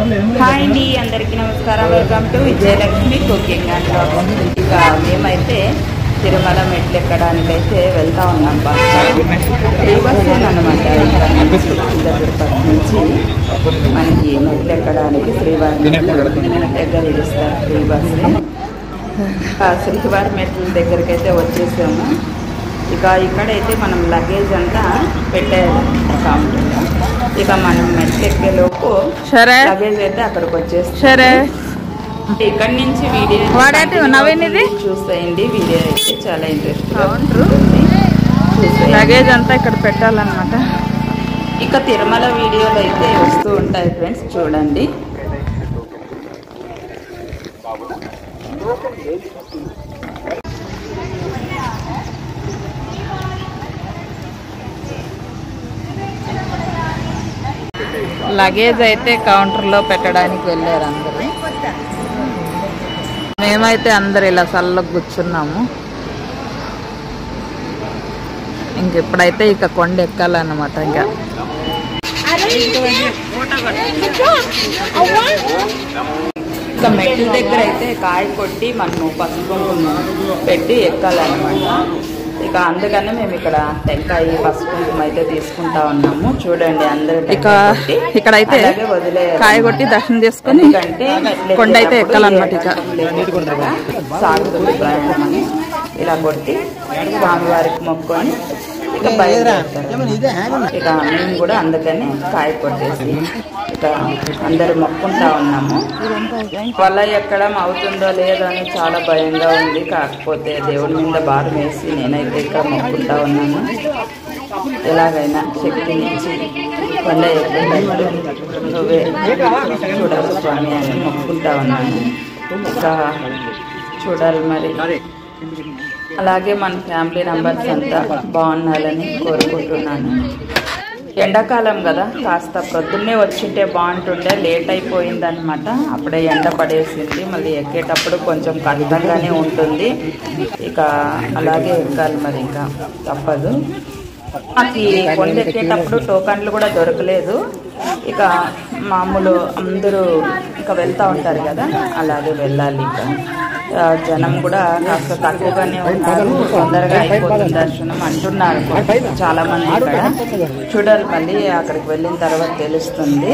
Hi అండి, అందరికీ నమస్కారం. Welcome to Vijayalakshmi cooking and blogs. ఇక మేమైతే తిరుమల మెట్లు ఎక్కడానికైతే వెళ్తా ఉన్నాం. ఫ్రీ బస్ అనమాట. తిరుపతి నుంచి మనకి మెట్లు ఎక్కడానికి శ్రీవారి దగ్గర ఇస్తారు ఫ్రీ బస్. శ్రీవారి మెట్ల దగ్గరికి అయితే వచ్చేసాము. ఇక ఇక్కడైతే మనం లగేజ్ అంతా పెట్టేయాలి కౌంటర్లో. ఇక మనం మెట్లు ఎక్కేలోపు లగేజ్ అయితే అక్కడికి వచ్చేస్తాం. ఇక్కడి నుంచి వీడియో చూస్తాయండి. వీడియో అయితే చాలా ఇంట్రెస్ట్ ఉంటుంది. లగేజ్ అంతా ఇక్కడ పెట్టాలన్నమాట. ఇక తిరుమల వీడియోలు అయితే వస్తూ ఉంటాయి ఫ్రెండ్స్, చూడండి. లగేజ్ అయితే కౌంటర్లో పెట్టడానికి వెళ్ళారు అందరూ. మేమైతే అందరు ఇలా సల్లకు కూర్చున్నాము. ఇంకెప్పుడైతే ఇక కొండ ఎక్కాలన్నమాట. ఇంకా ఇక మెట్ల దగ్గర అయితే కాయ కొట్టి మనము పసుపు పెట్టి ఎక్కాలన్నమాట. ఇక అందుకనే మేము ఇక్కడ టెంకాయ పసుపు అయితే తీసుకుంటా ఉన్నాము. చూడండి, అందరూ ఇక్కడైతే కాయ కొట్టి దర్శనం చేసుకుని కొండ అయితే ఎక్కాలన్నమాట. ఇక సాగుతుంది ప్రయాణం. ఇలా కొట్టి స్వామివారికి మొక్కుకొని ఇక బయలుదేరుతారు. ఇక మేము కూడా అందుకని కాయ కొట్టేసి ఇక అందరూ మొక్కుంటా ఉన్నాము. వల్ల ఎక్కడం అవుతుందో లేదో అని చాలా భయంగా ఉంది. కాకపోతే దేవుడి మీద భారం వేసి నేనైతే ఇక్కడ మొక్కుంటా ఉన్నాను. ఎలాగైనా శక్తి నుంచి కొండ ఎక్కేటప్పుడు నువ్వే చూడాలి స్వామి అని మొక్కుంటా ఉన్నాను. ఇంకా చూడాలి మరి. అలాగే మన ఫ్యామిలీ మెంబర్స్ అంతా బాగుండాలని కోరుకుంటున్నాను. ఎండాకాలం కదా, కాస్త ప్రొద్దున్నే వచ్చింటే బాగుంటుండే. లేట్ అయిపోయిందనమాట. అప్పుడే ఎండ పడేసింది. మళ్ళీ ఎక్కేటప్పుడు కొంచెం కష్టంగానే ఉంటుంది. ఇక అలాగే ఎక్కాలి మరి, ఇంకా తప్పదు. మాకు కొండ ఎక్కేటప్పుడు టోకన్లు కూడా దొరకలేదు. ఇక మామూలు అందరూ ఇక వెళ్తూ ఉంటారు కదా, అలాగే వెళ్ళాలి. ఇక జనం కూడా కాస్త తక్కువగానే ఉన్నారు. తొందరగా అయిపోతుంది దర్శనం అంటున్నారు చాలా మంది. ఇక్కడ చూడాలి, మళ్ళీ అక్కడికి వెళ్ళిన తర్వాత తెలుస్తుంది.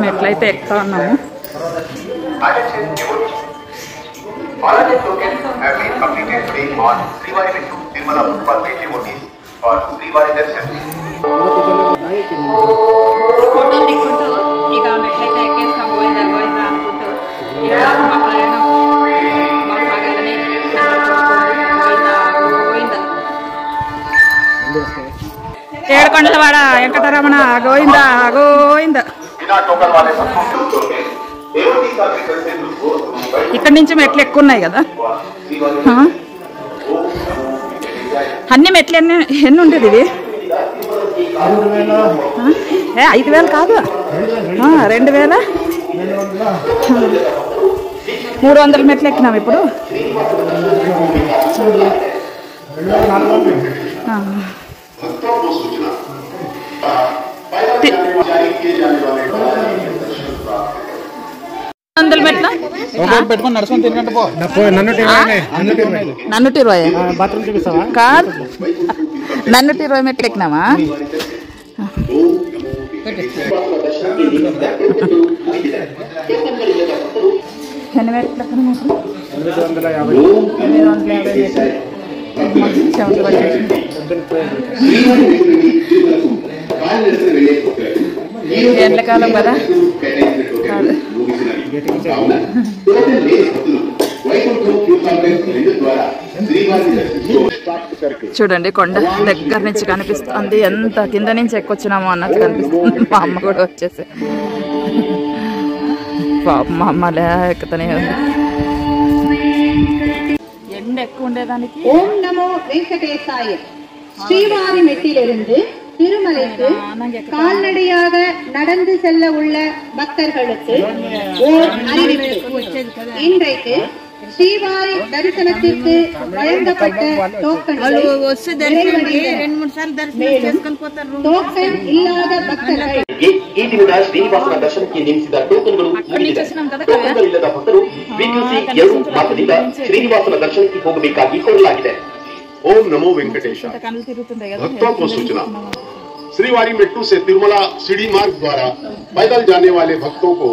మెట్లయితే ఎక్కుతా ఉన్నాము. ఇక మెట్లయితే ఎక్కేస్తాం. గోవిందా గోవిందా అనుకుంటూ ఏడుకొండలవాడ వెంకటరమణ గోవిందా గోవిందా. ఇక్కడి నుంచి మెట్లు ఎక్కువ ఉన్నాయి కదా. అన్ని మెట్లు ఎన్ని ఉండేది ఇవి? 5,000 కాదు, 2,000 300 మెట్లు ఎక్కినాం ఇప్పుడు. మెట్ల నన్ను 20 కాదు, నన్ను 20 మెట్లు ఎక్కినామా? ఎన్ని మెట్లు ఎక్కడ? 850. ఎండాకాలం కదా. చూడండి కొండ దగ్గర నుంచి కనిపిస్తుంది, ఎంత కింద నుంచి ఎక్కొచ్చినామో అన్నట్టు కనిపిస్తుంది. మా అమ్మ కూడా వచ్చేసి మా అమ్మ ఎక్కుతనే ఉంది. ఎండ ఎక్కువ ఉండేదానికి. ఓం నమో వెంకటేశాయ. ஸ்ரீவாரி மெட்டிலிருந்து திருமலைக்கு கால்நடையாக நடந்து செல்ல உள்ள பக்தர்களுக்கு ஓர் அறிவிப்பு. இன்றைக்கு ஸ்ரீவாரி தரிசனத்திற்கு வழங்கப்பட்ட டோக்கன் இல்லாத பக்தர்கள் ಈ ದಿನದ ಶ್ರೀನಿವಾಸನ ದರ್ಶನಕ್ಕೆ ನೇಮಿಸಿದ ಟೋಕನ್ಗಳು ಮುಗಿದಿದೆ. ಟೋಕನ್ಗಳು ಇಲ್ಲದ ಭಕ್ತರು ವಿಕ್ಯೂಸಿ 2 ಮಾರ್ಗದಿಂದ ಶ್ರೀನಿವಾಸನ ದರ್ಶನಕ್ಕೆ ಹೋಗಬೇಕಾಗಿ ಕೋರಲಾಗಿದೆ. ओम नमो वेंकटेश। भक्तों को सूचना, श्रीवारी मेट्टू से तिरुमला सीढ़ी मार्ग द्वारा पैदल जाने वाले भक्तों को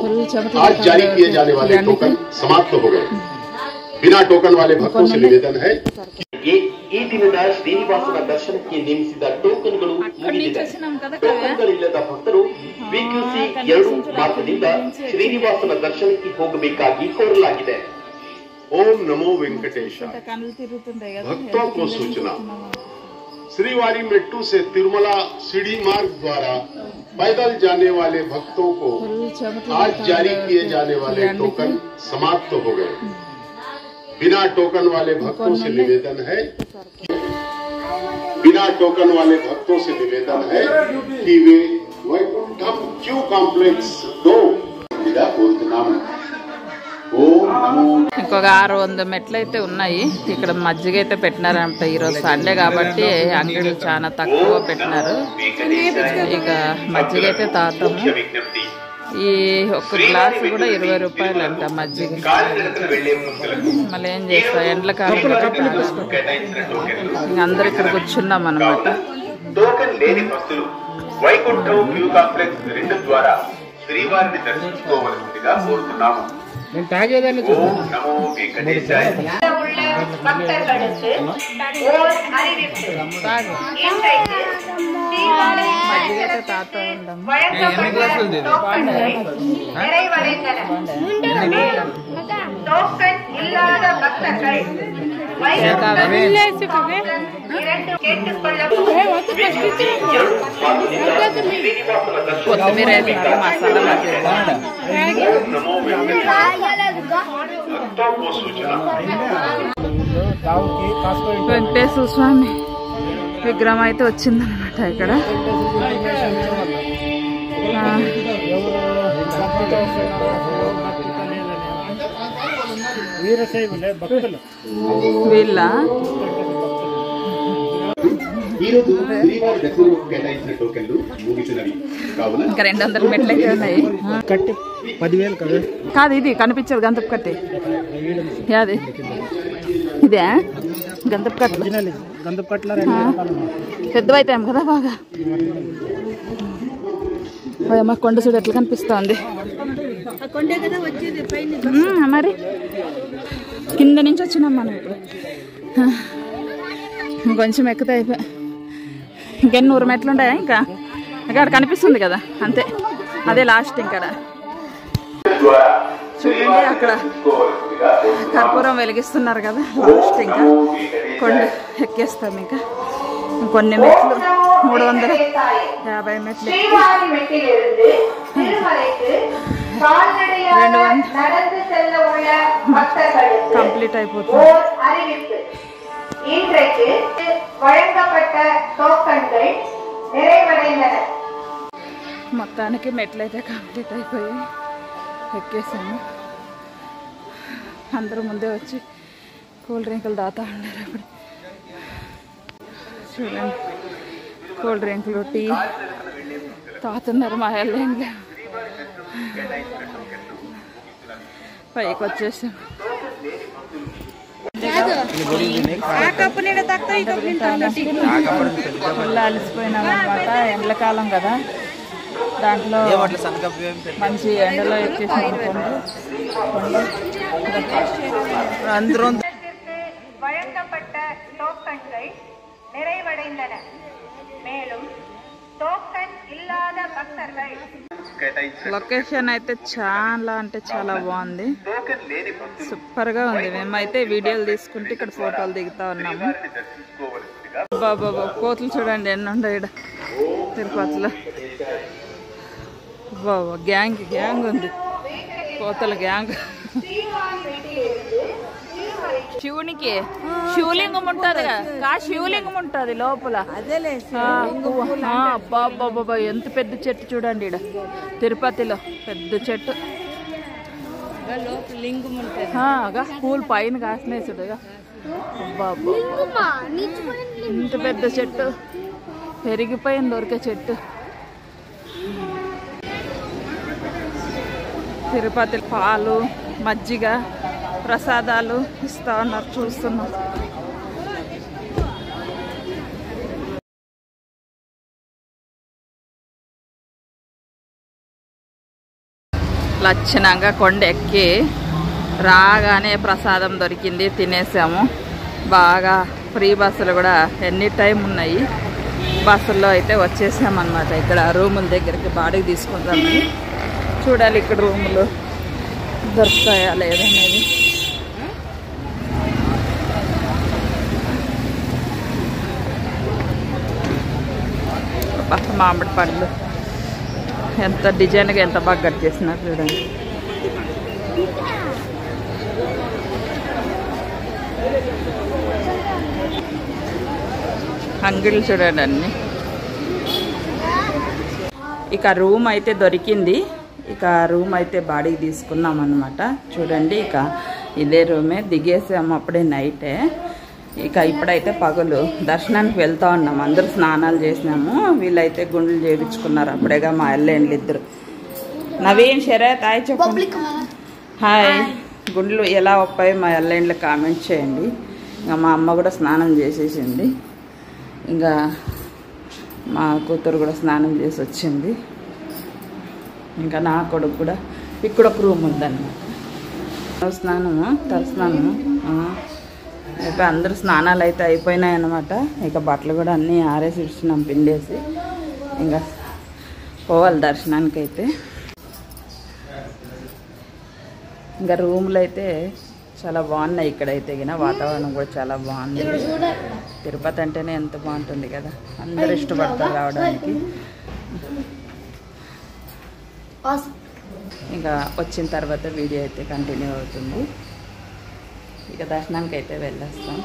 आज जारी किए जाने वाले टोकन समाप्त हो गए। बिना टोकन वाले भक्तों से निवेदन है ಈ ದಿನದ ಶ್ರೀನಿವಾಸನ ದರ್ಶನಕ್ಕೆ ನೇಮಿಸಿದ ಟೋಕನ್ಗಳು ಮುಗಿದಿದೆ. ಟೋಕನ್ಗಳಿಲ್ಲದ ಭಕ್ತರು ವಿಕ್ಯೂಸಿ 2 ಮಾರ್ಗದಿಂದ ಶ್ರೀನಿವಾಸನ ದರ್ಶನಕ್ಕೆ ಹೋಗಬೇಕಾಗಿ ಕೋರಲಾಗಿದೆ. ओम नमो वेंकटेश। भक्तों को सूचना, श्रीवारी मेट्टू से तिरुमला सीढ़ी मार्ग द्वारा पैदल जाने वाले भक्तों को आज जारी किए जाने वाले टोकन समाप्त हो गए। बिना टोकन वाले भक्तों से निवेदन है कि वे वैकुंठम क्यू कॉम्प्लेक्स 2 कोరుతున్నాము। ఇంకొక 600 మెట్లు అయితే ఉన్నాయి. ఇక్కడ మజ్జిగ అయితే పెట్టినారంట. ఈరోజు సండే కాబట్టి అంగడిలు చాలా తక్కువ పెట్టినారు. ఇక మజ్జిగ అయితే తాతాము. ఈ ఒక గ్లాస్ కూడా 20 రూపాయలు అంట మజ్జిగ. మళ్ళీ ఏం చేస్తా, ఎండ్ల కాలం అందరు ఇక్కడ కూర్చున్నాం అన్నమాట. వైకుంఠం క్యూ కాంప్లెక్స్ 2 ద్వారా శ్రీవారిని దర్శించుకోవాల్సిందిగా కోరుతున్నాము। భక్తர்களுக்கு ఓర్ அறிவிப்பு. இன்றைக்கு ஸ்ரீவாரி நிறைவடைந்தன. டோக்கன் இல்லாத பக்தர்கள் కొత్తిమీర మసాలా వెంకటేశ్వర స్వామి విగ్రహం అయితే వచ్చిందనమాట ఇక్కడ. వీళ్ళ ఇంకా 200 మెట్లు అయితే ఉన్నాయి. కాదు ఇది కనిపించదు గంతపు కట్టి. అది ఇదే గంతపు కట్టు పెద్దవైతాం కదా బాగా. అమ్మ కొండ చూడు ఎట్లా కనిపిస్తుంది మరి. కింద నుంచి వచ్చినాం మనం ఇప్పుడు. కొంచెం ఎక్కితే అయిపోయి ఇంకెన్ని 100 మెట్లు ఉంటాయా? ఇంకా ఇక్కడ కనిపిస్తుంది కదా అంతే, అదే లాస్ట్. ఇక్కడ చూడండి అక్కడ కర్పూరం వెలిగిస్తున్నారు కదా లాస్ట్. ఇంకా కొండ ఎక్కేస్తాం. ఇంకా కొన్ని మెట్లు 350 మెట్లు 200 కంప్లీట్ అయిపోతుంది. இன்றைக்கு வழங்கப்பட்ட டோக்கன்கள் நிறைவடைந்தன. మొత్తానికి మెట్లు అయితే కంప్లీట్ అయిపోయి ఎక్కేసాము. అందరూ ముందే వచ్చి కూల్ డ్రింకులు తాగుతూ ఉన్నారు. అప్పుడు చూడండి కూల్ డ్రింకులు టీ తాగుతున్నారు. మా ఎల్లేంగా పైకి వచ్చేసాం. ఫుల్ అలసిపోయినాం అనమాట. ఎండాకాలం కదా, దాంట్లో మంచి ఎండలో ఎక్కేసాం. வழங்கப்பட்ட டோக்கன்கள் நிறைவடைந்தன. மேலும் டோக்கன் இல்லாத பக்தர்கள் లొకేషన్ అయితే చాలా అంటే చాలా బాగుంది, సూపర్ గా ఉంది. మేమైతే వీడియోలు తీసుకుంటే ఇక్కడ ఫోటోలు దిగుతా ఉన్నాము. బాబా కోతులు చూడండి ఎన్ని ఉన్నాయి ఇక్కడ తిరుపతిలో. బాబా గ్యాంగ్ ఉంది, కోతల గ్యాంగ్. శివునికి శివలింగం ఉంటది కదా, శివలింగం ఉంటది లోపల. బాబా ఎంత పెద్ద చెట్టు చూడండి ఇక్కడ తిరుపతిలో, పెద్ద చెట్టు. పూలు పైన కాసినాయి చూడగా. ఇంత పెద్ద చెట్టు, పెరిగిపోయింది దొరికే చెట్టు. తిరుపతి పాలు, మజ్జిగ, ప్రసాదాలు ఇస్తా ఉన్నారు, చూస్తున్నాం. లక్షణంగా కొండ ఎక్కి రాగానే ప్రసాదం దొరికింది, తినేసాము. బాగా ఫ్రీ బస్సులు కూడా ఎనీ టైం ఉన్నాయి. బస్సుల్లో అయితే వచ్చేసామన్నమాట. ఇక్కడ రూముల దగ్గరికి బాడీకి తీసుకుంటామని చూడాలి, ఇక్కడ రూములు దొరుకుతాయా లేదనేది. మామిడి పండ్లు ఎంత డిజైన్గా ఎంత బాగా కట్ చేసినారు చూడండి. అంగిళ్ళు చూడండి అన్ని. ఇక రూమ్ అయితే దొరికింది, ఇక రూమ్ అయితే బాడీకి తీసుకున్నాం అన్నమాట. చూడండి ఇక ఇదే రూమే, దిగేసాము అప్పుడే నైటే. ఇక ఇప్పుడైతే పగలు దర్శనానికి వెళ్తా ఉన్నాము. అందరూ స్నానాలు చేసినాము, వీళ్ళైతే గుండెలు చేయించుకున్నారు అప్పుడేగా మా ఎల్లేండ్లు ఇద్దరు. నవీన్ శరత్ హాయ్ చెప్పండి. హాయ్. గుండెలు ఎలా ఒప్పాయి మా ఎల్లేండ్లు కామెంట్ చేయండి. ఇంకా మా అమ్మ కూడా స్నానం చేసేసింది, ఇంకా మా కూతురు కూడా స్నానం చేసి వచ్చింది. ఇంకా నా కొడుకు కూడా ఇక్కడ ఒక రూమ్ ఉందన్నమాట. స్నానము తలస్నానము ఇక అందరూ స్నానాలు అయితే అయిపోయినాయి అన్నమాట. ఇక బట్టలు కూడా అన్నీ ఆరేసి ఇచ్చినాం పిండేసి. ఇంకా పోవాలి దర్శనానికి అయితే. ఇంకా రూములు అయితే చాలా బాగున్నాయి ఇక్కడైతే. వాతావరణం కూడా చాలా బాగుంది. తిరుపతి అంటేనే ఎంత బాగుంటుంది కదా, అందరూ ఇష్టపడతారు రావడానికి. ఇంకా వచ్చిన తర్వాత వీడియో అయితే కంటిన్యూ అవుతుంది. ఇక దర్శనానికి అయితే వెళ్ళేస్తాం.